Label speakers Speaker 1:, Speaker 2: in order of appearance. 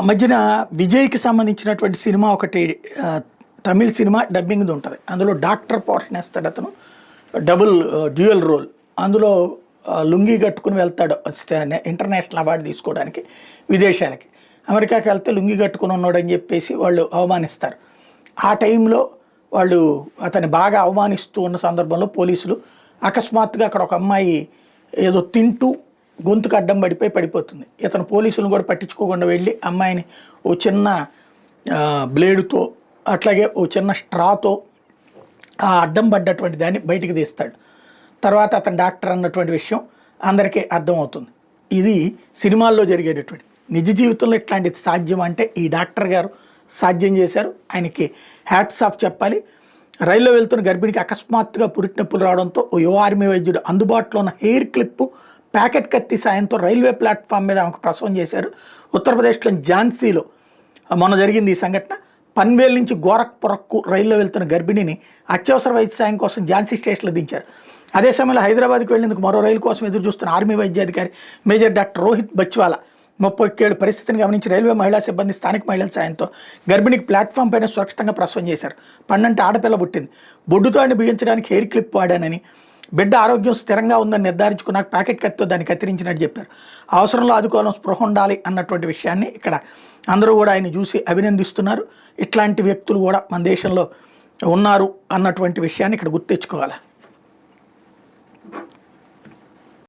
Speaker 1: మధ్యన విజయ్‌కి సంబంధించినటువంటి సినిమా ఒకటి తమిళ్ సినిమా డబ్బింగ్‌ది ఉంటది. అందులో డాక్టర్ పోర్షన్ ఏస్తాడు అతను. Dual role. అందులో లుంగీ కట్టుకొని వెళ్తాడు ఇంటర్నేషనల్ అవార్డు తీసుకోవడానికి విదేశాలకి. అమెరికాకి వెళ్తే లుంగీ కట్టుకొని ఉన్నాడని చెప్పేసి వాళ్ళు అవమానిస్తారు. ఆ టైంలో వాళ్ళు అతన్ని బాగా అవమానిస్తూ ఉన్న సందర్భంలో పోలీసులు అకస్మాత్తుగా అక్కడ ఒక అమ్మాయి ఏదో తింటూ గొంతుకు అడ్డం పడిపోయి పడిపోతుంది. ఇతను పోలీసులను కూడా పట్టించుకోకుండా వెళ్ళి అమ్మాయిని ఓ చిన్న బ్లేడుతో అట్లాగే ఓ చిన్న స్ట్రాతో ఆ అడ్డం పడ్డటువంటి దాన్ని బయటికి తీస్తాడు. తర్వాత అతను డాక్టర్ అన్నటువంటి విషయం అందరికీ అర్థమవుతుంది. ఇది సినిమాల్లో జరిగేటటువంటి. నిజ జీవితంలో ఇట్లాంటిది సాధ్యం అంటే ఈ డాక్టర్ గారు సాధ్యం చేశారు. ఆయనకి హ్యాట్స్ ఆఫ్ చెప్పాలి. రైల్లో వెళ్తున్న గర్భిణికి అకస్మాత్తుగా పురిటి నొప్పులు రావడంతో ఓ యువ ఆర్మీ వైద్యుడు అందుబాటులో ఉన్న హెయిర్ క్లిప్పు ప్యాకెట్ కత్తి సాయంతో రైల్వే ప్లాట్ఫామ్ మీద ఆమెకు ప్రసవం చేశారు. ఉత్తరప్రదేశ్లోని ఝాన్సీలో మొన్న జరిగింది ఈ సంఘటన. పన్వేల్ నుంచి గోరఖ్పురకు రైల్లో వెళ్తున్న గర్భిణిని అత్యవసర వైద్య సాయం కోసం ఝాన్సీ స్టేషన్లో దించారు. అదే సమయంలో హైదరాబాద్కి వెళ్లేందుకు మరో రైలు కోసం ఎదురు చూస్తున్న ఆర్మీ వైద్యాధికారి మేజర్ డాక్టర్ రోహిత్ బచ్వాలా 31 ఏళ్ల పరిస్థితిని గమనించి రైల్వే మహిళా సిబ్బంది స్థానిక మహిళల సాయంతో గర్భిణికి ప్లాట్ఫామ్ పైన సురక్షితంగా ప్రసవం చేశారు. పన్నంటే ఆడపిల్ల పుట్టింది. బొడ్డుతాడిని బిగించడానికి హెయిర్ క్లిప్ వాడానని, బిడ్డ ఆరోగ్యం స్థిరంగా ఉందని నిర్ధారించుకున్నాక ప్యాకెట్ కత్తితో దాన్ని కత్తిరించినట్టు చెప్పారు. అవసరంలో ఆదుకోవాలని స్పృహ ఉండాలి అన్నటువంటి విషయాన్ని ఇక్కడ అందరూ కూడా ఆయన చూసి అభినందిస్తున్నారు. ఇట్లాంటి వ్యక్తులు కూడా మన దేశంలో ఉన్నారు అన్నటువంటి విషయాన్ని ఇక్కడ గుర్తెచ్చుకోవాలి.